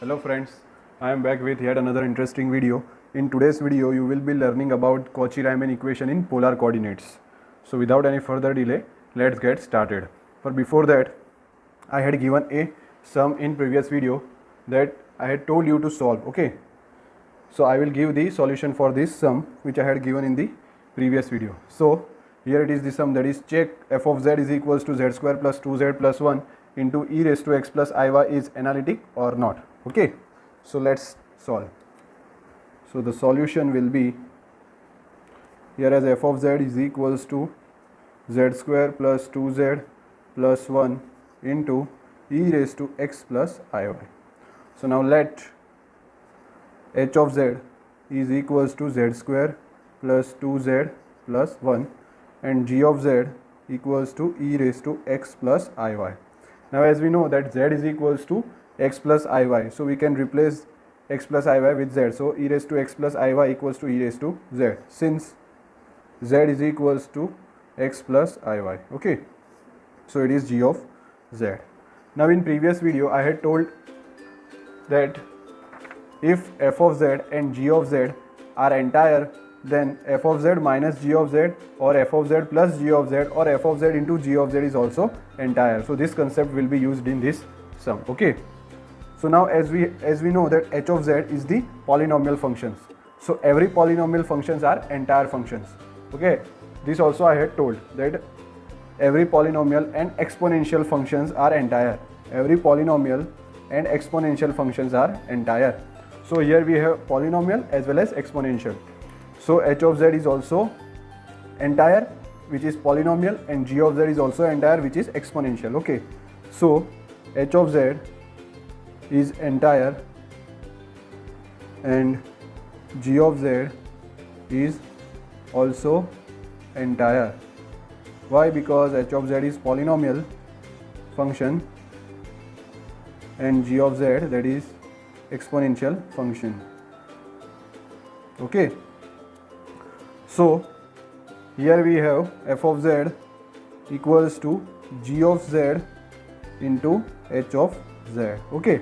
Hello friends, I am back with yet another interesting video. In today's video, you will be learning about Cauchy-Riemann equation in polar coordinates. So without any further delay, let's get started. But before that, I had given a sum in previous video that I had told you to solve. Okay. So I will give the solution for this sum which I had given in the previous video. So here it is the sum, that is, check f of z is equals to z square plus 2z plus 1 into e raised to x plus iy is analytic or not. Okay, so let's solve. So the solution will be, here as f of z is equals to z square plus 2z plus 1 into e raised to x plus iy. So now let h of z is equals to z square plus 2z plus 1 and g of z equals to e raised to x plus iy. Now as we know that z is equals to x plus iy, so we can replace x plus iy with z. So e raised to x plus iy equals to e raised to z, since z is equals to x plus iy. Okay, so it is g of z. Now in previous video I had told that if f of z and g of z are entire, then f of z minus g of z or f of z plus g of z or f of z into g of z is also entire. So this concept will be used in this sum. Okay, so now as we know that h of z is the polynomial functions, so every polynomial functions are entire functions. Okay, this also I had told that every polynomial and exponential functions are entire. Every polynomial and exponential functions are entire. So here we have polynomial as well as exponential. So h of z is also entire, which is polynomial, and g of z is also entire, which is exponential. Okay, so h of z is entire and g of z is also entire. Why? Because h of z is polynomial function and g of z, that is exponential function. Okay, so here we have f of z equals to g of z into h of z. Okay,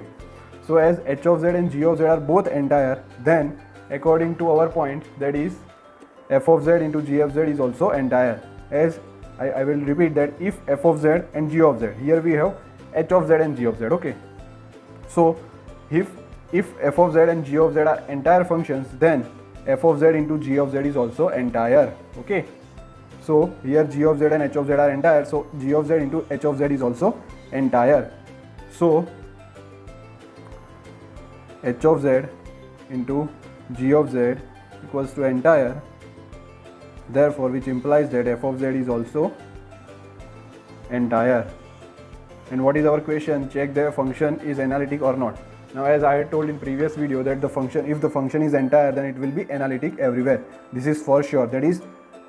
so as h of z and g of z are both entire, then according to our point, that is f of z into g of z is also entire. As I will repeat that if f of z and g of z, here we have h of z and g of z. Okay, so if f of z and g of z are entire functions, then f of z into g of z is also entire. Okay, so here g of z and h of z are entire, so g of z into h of z is also entire. So h of z into g of z equals to entire, therefore which implies that f of z is also entire. And what is our question? Check the function is analytic or not. Now as I had told in previous video that the function, if the function is entire, then it will be analytic everywhere. This is for sure, that is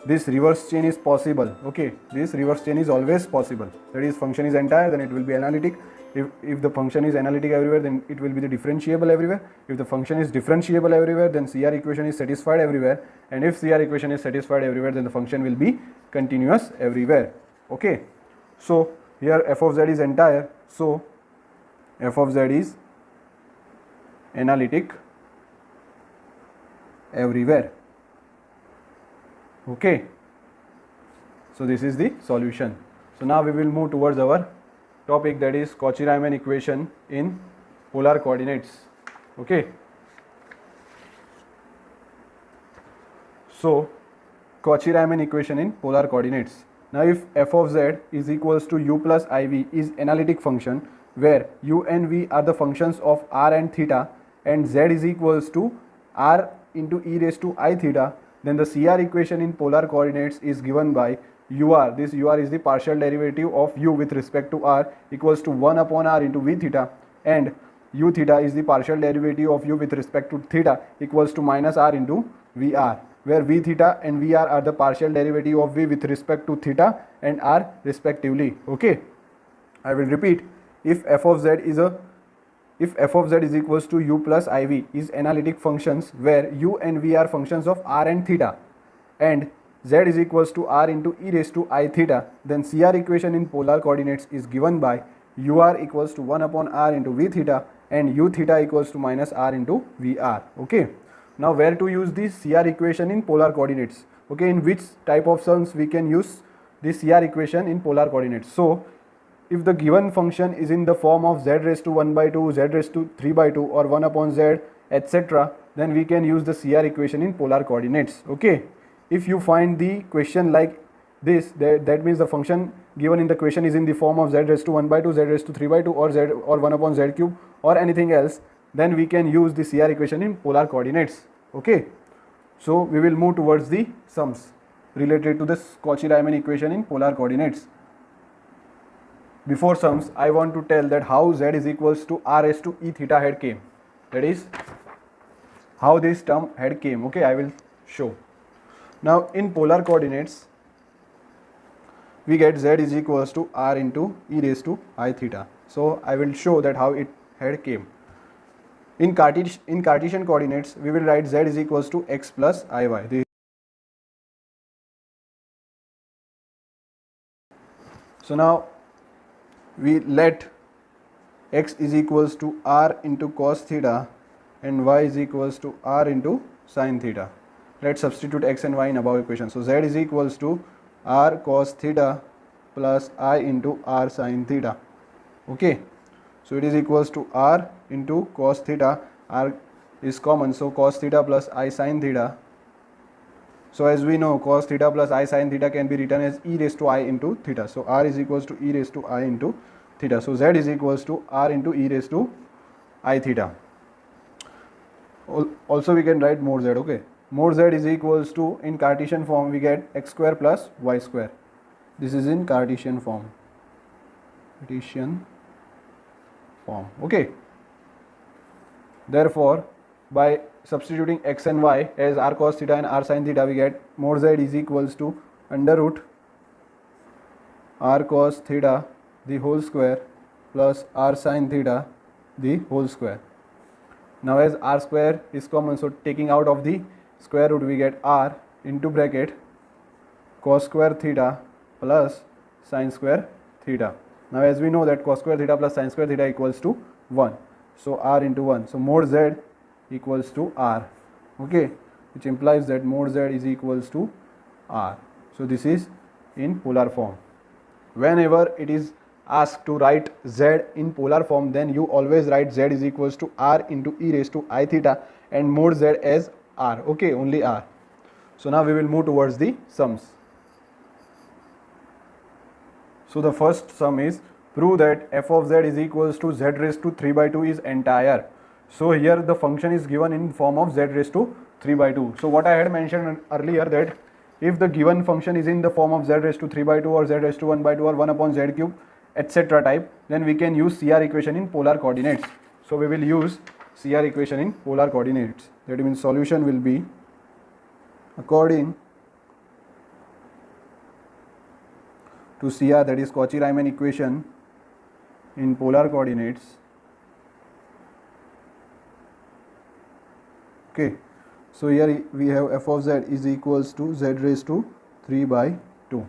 this reverse chain is possible. Okay, this reverse chain is always possible, that is function is entire, then it will be analytic. If the function is analytic everywhere, then it will be the differentiable everywhere. If the function is differentiable everywhere, then CR equation is satisfied everywhere, and if CR equation is satisfied everywhere, then the function will be continuous everywhere. Okay, so here f of z is entire, so f of z is analytic everywhere. Okay, so this is the solution. So now we will move towards our topic, that is Cauchy-Riemann equation in polar coordinates. Okay, so Cauchy-Riemann equation in polar coordinates. Now if f of z is equals to u plus iv is analytic function where u and v are the functions of r and theta, and z is equals to r into e raised to I theta, then the CR equation in polar coordinates is given by ur. This ur is the partial derivative of u with respect to r, equals to 1 upon r into v theta, and u theta is the partial derivative of u with respect to theta, equals to minus r into vr, where v theta and vr are the partial derivative of v with respect to theta and r respectively. Okay, I will repeat, if f of z is equals to u plus iv is analytic functions where u and v are functions of r and theta, and z is equals to r into e raised to I theta, then CR equation in polar coordinates is given by ur equals to 1 upon r into v theta and u theta equals to minus r into VR. Okay, now where to use this CR equation in polar coordinates? Okay, in which type of sums we can use this CR equation in polar coordinates? So if the given function is in the form of z raised to 1 by 2, z raised to 3 by 2 or 1 upon z, etc., then we can use the CR equation in polar coordinates. Okay, if you find the question like this, that means the function given in the question is in the form of z raised to 1 by 2, z raised to 3 by 2 or z or 1 upon z cube or anything else, then we can use the CR equation in polar coordinates. Okay, so we will move towards the sums related to this Cauchy-Riemann equation in polar coordinates. Before sums, I want to tell that how z is equals to r raised to e theta had came. That is how this term had came. Okay, I will show. Now in polar coordinates, we get z is equals to r into e raised to I theta. So I will show that how it had came. In Cartesian coordinates, we will write z is equals to x plus iy. So now we let x is equals to r into cos theta and y is equals to r into sin theta. Let's substitute x and y in above equation. So z is equals to r cos theta plus I into r sin theta. Okay, so it is equals to r into cos theta, r is common, so cos theta plus I sin theta. So as we know, cos theta plus I sin theta can be written as e raised to I into theta. So r is equals to e raised to I into theta. So z is equals to r into e raised to I theta. Also we can write mod z. Okay, mod z is equals to, in Cartesian form we get x square plus y square. This is in Cartesian form. Okay, therefore by substituting x and y as r cos theta and r sin theta, we get mod z is equals to under root r cos theta the whole square plus r sin theta the whole square. Now as r square is common, so taking out of the square root we get r into bracket cos square theta plus sin square theta. Now as we know that cos square theta plus sin square theta equals to 1, so r into 1, so mod z equals to r. Okay, which implies that mod z is equals to r. So this is in polar form. Whenever it is asked to write z in polar form, then you always write z is equals to r into e raised to I theta and mod z as r. Okay, only r. So now we will move towards the sums. So the first sum is prove that f of z is equals to z raised to 3 by 2 is entire. So here the function is given in form of z raised to 3 by 2. So what I had mentioned earlier, that if the given function is in the form of z raised to 3 by 2 or z raised to 1 by 2 or 1 upon z cube, etc. type, then we can use CR equation in polar coordinates. So we will use CR equation in polar coordinates. That means solution will be according to CR, that is Cauchy-Riemann equation in polar coordinates. Okay, so here we have f of z is equals to z raised to 3 by 2.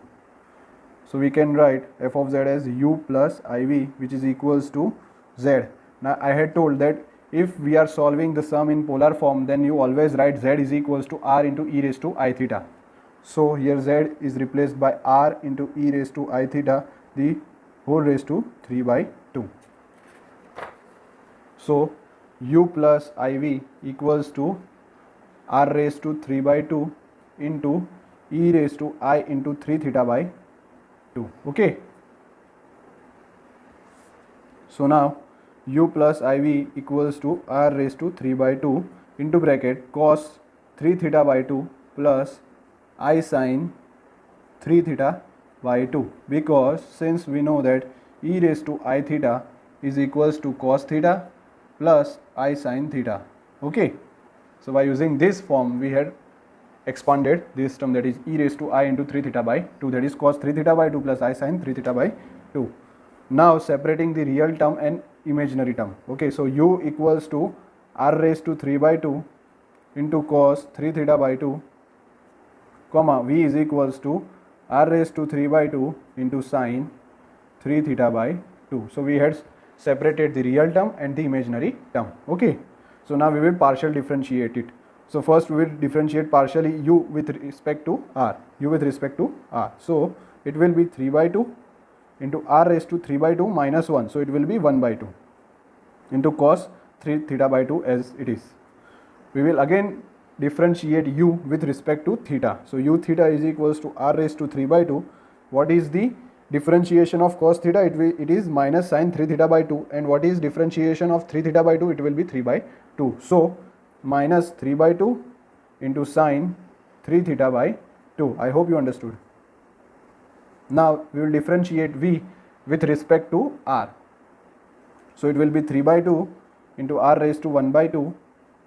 So we can write f of z as u plus iv, which is equals to z. Now I had told that if we are solving the sum in polar form, then you always write z is equals to r into e raised to I theta. So here z is replaced by r into e raised to I theta the whole raised to 3 by 2. So u plus iv equals to r raised to 3 by 2 into e raised to I into 3 theta by 2. Okay, so now u plus iv equals to r raised to 3 by 2 into bracket cos 3 theta by 2 plus I sin 3 theta by 2, because since we know that e raised to I theta is equals to cos theta plus I sin theta. Okay, so by using this form we had expanded this term, that is e raised to I into 3 theta by 2, that is cos 3 theta by 2 plus I sin 3 theta by 2. Now separating the real term and imaginary term. Okay, so u equals to r raised to 3 by 2 into cos 3 theta by 2, comma v is equals to r raised to 3 by 2 into sin 3 theta by 2. So we had separated the real term and the imaginary term. Okay, so now we will partial differentiate it. So first we will differentiate partially u with respect to r, So it will be 3 by 2 into r raised to 3 by 2 minus 1. So it will be 1 by 2 into cos 3 theta by 2 as it is. We will again differentiate u with respect to theta. So u theta is equals to r raised to 3 by 2. What is the differentiation of cos theta? It is minus sin 3 theta by 2. And what is differentiation of 3 theta by 2? It will be 3 by 2. So minus 3 by 2 into sin 3 theta by 2. I hope you understood. Now we will differentiate v with respect to r. So it will be 3 by 2 into r raised to 1 by 2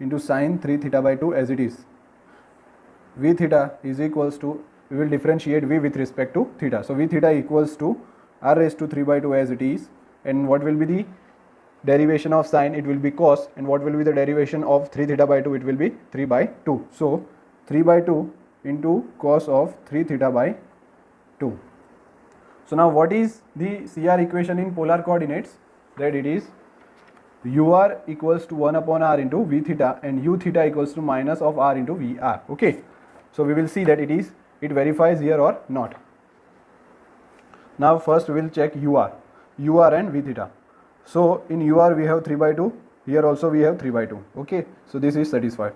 into sin 3 theta by 2 as it is. V theta is equals to, we will differentiate v with respect to theta. So v theta equals to r raised to 3 by 2 as it is. And what will be the derivation of sine? It will be cos. And what will be the derivation of 3 theta by 2? It will be 3 by 2. So 3 by 2 into cos of 3 theta by 2. So now what is the CR equation in polar coordinates? That it is ur equals to 1 upon r into v theta and u theta equals to minus of r into vr. Okay, so we will see that it verifies here or not. Now first we will check ur and v theta. So in ur we have 3 by 2, here also we have 3 by 2. Okay, so this is satisfied.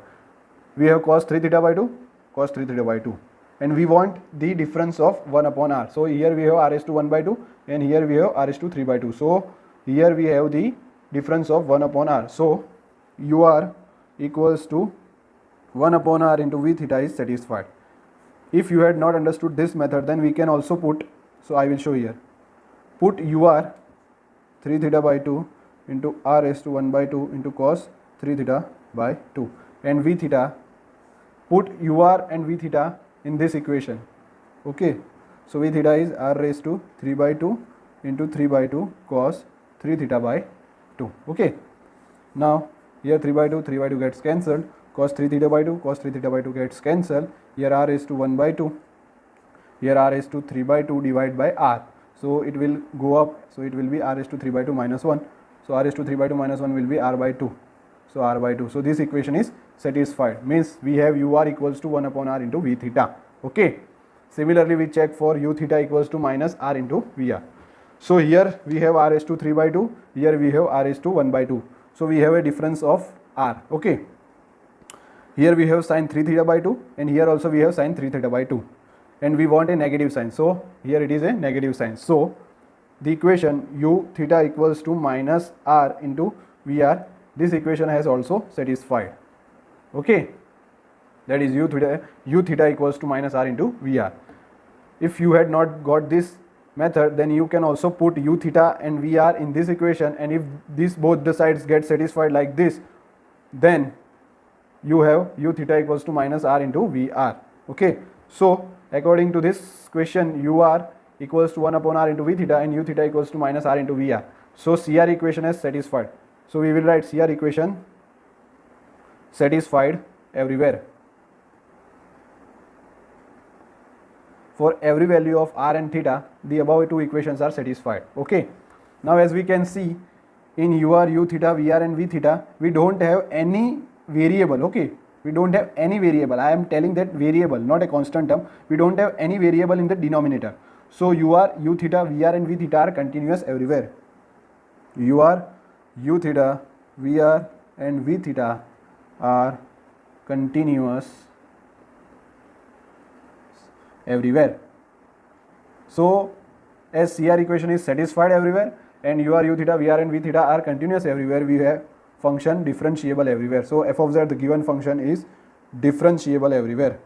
We have cos 3 theta by 2, cos 3 theta by 2, and we want the difference of 1 upon r. So here we have r raised to 1 by 2 and here we have r raised to 3 by 2. So here we have the difference of 1 upon r. So ur equals to 1 upon r into v theta is satisfied. If you had not understood this method, then we can also put, so I will show here, put ur 3 theta by 2 into r raised to 1 by 2 into cos 3 theta by 2, and v theta, put ur and v theta in this equation. Okay, so v theta is r raised to 3 by 2 into 3 by 2 cos 3 theta by 2. Okay, now here 3 by 2 gets cancelled, cos 3 theta by 2 gets cancelled, here r raised to 1 by 2, here r raised to 3 by 2 divided by r. So it will go up, so it will be r raised to 3 by 2 minus 1. So r raised to 3 by 2 minus 1 will be r by 2. So r by 2. So this equation is satisfied. Means we have ur equals to 1 upon r into v theta. Okay. Similarly, we check for u theta equals to minus r into vr. So here we have r raised to 3 by 2. Here we have r raised to 1 by 2. So we have a difference of r. Okay. Here we have sin 3 theta by 2 and here also we have sin 3 theta by 2. And we want a negative sign. So here it is a negative sign. So the equation u theta equals to minus r into vr, this equation has also satisfied. Okay, that is u theta equals to minus r into vr. If you had not got this method, then you can also put u theta and vr in this equation, and if this both the sides get satisfied like this, then you have u theta equals to minus r into vr. Okay, so according to this question, ur equals to 1 upon r into v theta and u theta equals to minus r into vr. So CR equation is satisfied. So we will write CR equation satisfied everywhere. For every value of r and theta, the above two equations are satisfied. Okay. Now as we can see, in ur, u theta, vr and v theta, we don't have any variable. Okay. We don't have any variable. I am telling that variable, not a constant term. We don't have any variable in the denominator. So ur, u theta, vr and v theta are continuous everywhere. Ur, u theta, vr and v theta are continuous everywhere. So as CR equation is satisfied everywhere and ur, u theta, vr and v theta are continuous everywhere, we have function differentiable everywhere. So f of z, the given function, is differentiable everywhere.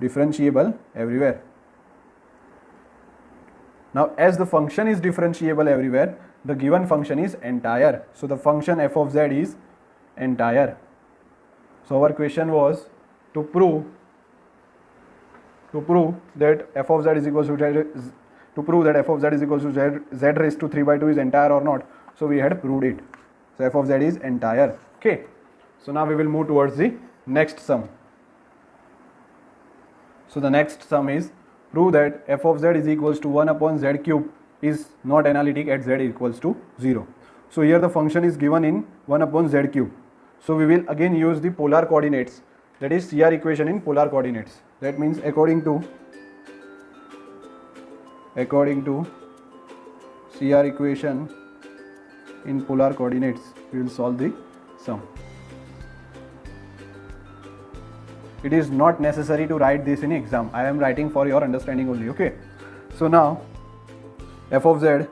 Differentiable everywhere. Now as the function is differentiable everywhere, the given function is entire. So the function f of z is entire. So our question was to prove that f of z is equal to z raised to 3 by 2 is entire or not. So we had proved it. So f of z is entire. Okay. So now we will move towards the next sum. So the next sum is prove that f of z is equals to 1 upon z cube is not analytic at z equals to 0. So here the function is given in 1 upon z cube. So we will again use the polar coordinates, that is CR equation in polar coordinates. That means according to CR equation in polar coordinates, we will solve the sum. It is not necessary to write this in exam. I am writing for your understanding only. Okay. So now f of z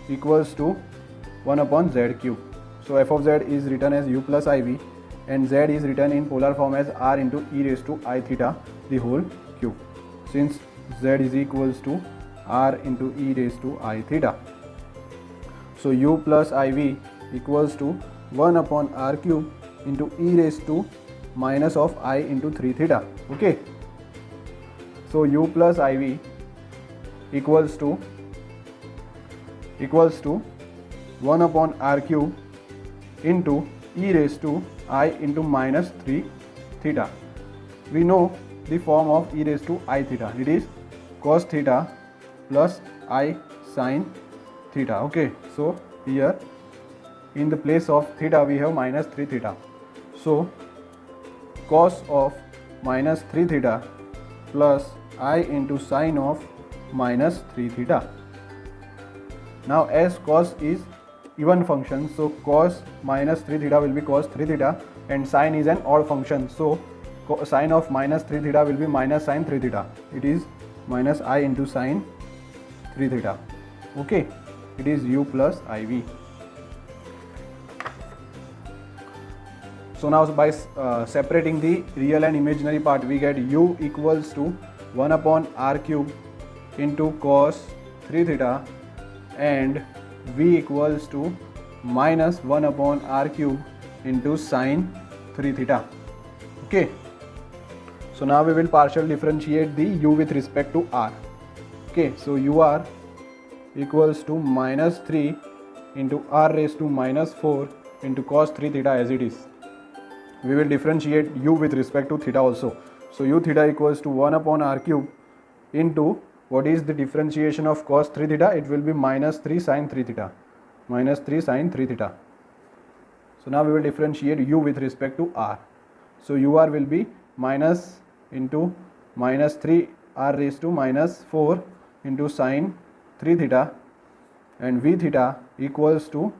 equals to 1 upon z cube. So f of z is written as u plus iv, and z is written in polar form as r into e raised to I theta the whole cube, since z is equals to r into e raised to I theta. So u plus iv equals to 1 upon r cube into e raised to minus of I into 3 theta. Okay. So u plus iv equals to 1 upon r cube into e raised to I into minus 3 theta. We know the form of e raised to I theta. It is cos theta plus I sin theta. Okay. So here in the place of theta we have minus 3 theta. So cos of minus 3 theta plus I into sin of minus 3 theta. Now as cos is even function, so cos minus 3 theta will be cos 3 theta, and sin is an odd function, so sin of minus 3 theta will be minus sin 3 theta. It is minus I into sin 3 theta. Okay. It is u plus iv. So now by separating the real and imaginary part, we get u equals to 1 upon r cube into cos 3 theta, and v equals to minus 1 upon r cube into sin 3 theta. Okay. So now we will partial differentiate the u with respect to r. Okay. So ur equals to minus 3 into r raised to minus 4 into cos 3 theta as it is. We will differentiate u with respect to theta also. So u theta equals to 1 upon r cube into, what is the differentiation of cos 3 theta? It will be minus 3 sin 3 theta. Minus 3 sin 3 theta. So now we will differentiate u with respect to r. So ur will be minus into minus 3 r raised to minus 4 into sin 3 theta, and v theta equals to,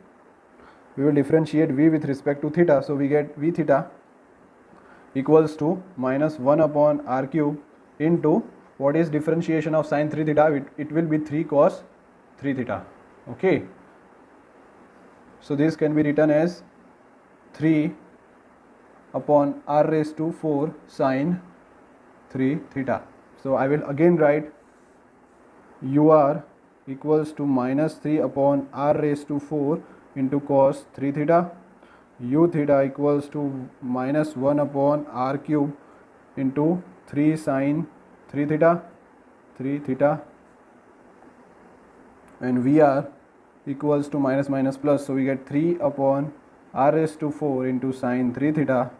we will differentiate v with respect to theta. So we get v theta equals to minus 1 upon r cube into, what is differentiation of sin 3 theta? It will be 3 cos 3 theta. Okay. So this can be written as 3 upon r raised to 4 sin 3 theta. So I will again write ur equals to minus 3 upon r raised to 4 into cos 3 theta. U theta equals to minus 1 upon r cube into 3 sin 3 theta, and Vr equals to minus minus plus, so we get 3 upon r raised to 4 into sin 3 theta,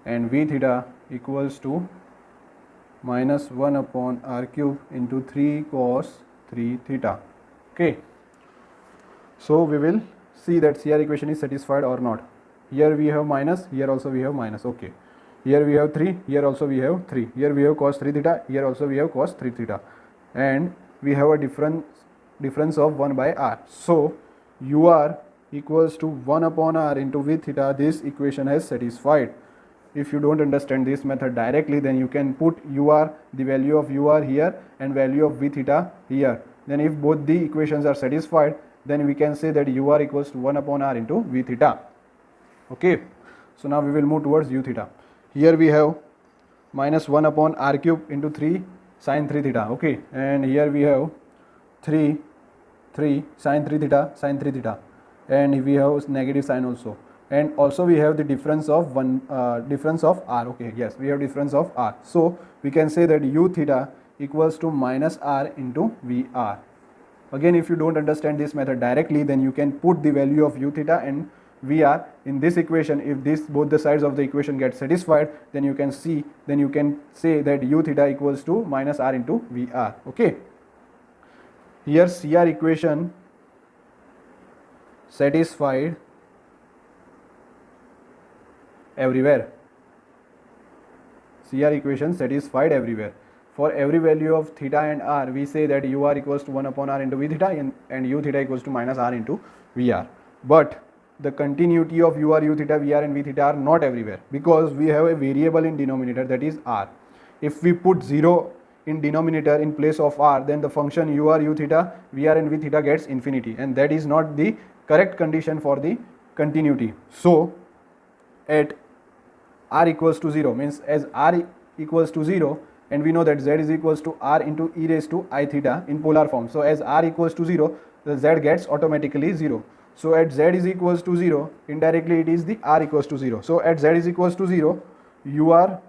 and V theta equals to minus 1 upon r cube into 3 cos 3 theta. Okay. So we will see that CR equation is satisfied or not. Here we have minus, here also we have minus. Okay. Here we have 3, here also we have 3. Here we have cos 3 theta, here also we have cos 3 theta. And we have a difference of 1 by r. So ur equals to 1 upon r into V theta. This equation has satisfied. If you don't understand this method directly, then you can put ur, the value of ur here, and value of V theta here. Then if both the equations are satisfied, then we can say that ur equals to 1 upon r into V theta. Okay. So now we will move towards u theta. Here we have minus 1 upon r cube into 3 sin 3 theta. Okay. And here we have 3 sin 3 theta, and we have negative sign also. And also we have the difference of r. Okay, yes, we have difference of r. So we can say that u theta equals to minus r into Vr. Again, if you don't understand this method directly, then you can put the value of u theta and Vr in this equation. If both the sides of the equation get satisfied, then you can say that u theta equals to minus r into Vr. Okay. here CR equation satisfied everywhere. CR equation satisfied everywhere. For every value of theta and r, we say that ur equals to 1 upon r into v theta and u theta equals to minus r into vr. But the continuity of ur, u theta, vr and v theta are not everywhere, because we have a variable in denominator, that is r. If we put 0 in denominator in place of r, then the function ur, u theta, vr and v theta gets infinity, and that is not the correct condition for the continuity. So at r equals to 0, means as r equals to 0, and we know that z is equals to r into e raised to I theta in polar form. So as r equals to 0, the z gets automatically 0. So at z is equals to 0, indirectly it is the r equals to 0. So at z is equals to 0, ur,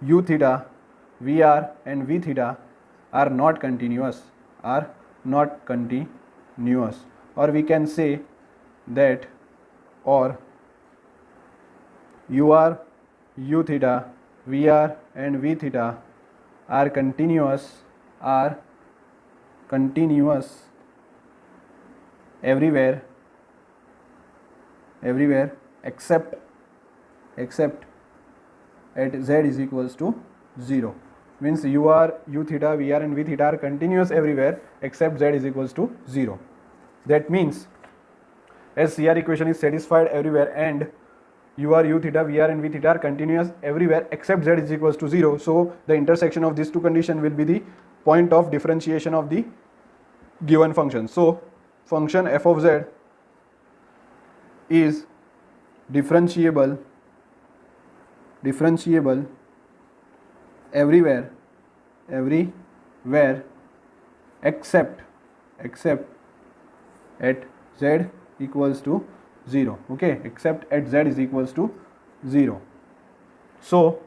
u theta, vr and v theta are not continuous, or we can say that, or ur, u theta, vr and v theta are continuous everywhere except at z is equals to 0. Means ur, u theta, vr and v theta are continuous everywhere except z is equals to 0. That means as CR equation is satisfied everywhere and ur, u theta, vr and v theta are continuous everywhere except z is equals to 0, so the intersection of these two conditions will be the point of differentiation of the given function. So function f of z is differentiable everywhere except at z equals to 0. Okay, except at z is equals to 0. So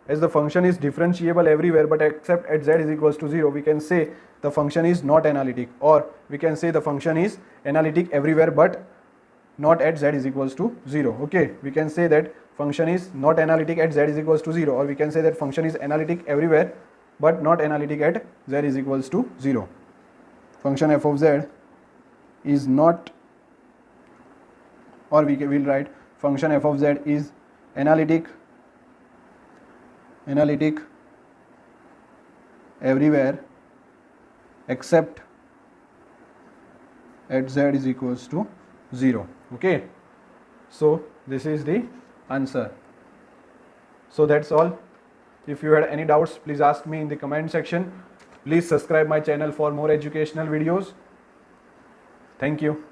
as the function is differentiable everywhere but except at z is equals to 0, we can say the function is not analytic, or we can say the function is analytic everywhere but not at z is equals to 0. Okay, we can say that function is not analytic at z is equals to 0, or we can say that function is analytic everywhere but not analytic at z is equals to 0. Function f of z is not, or we will write function f of z is analytic everywhere except at z is equals to 0. Okay, so this is the answer. So that's all. If you had any doubts, please ask me in the comment section. Please subscribe my channel for more educational videos. Thank you.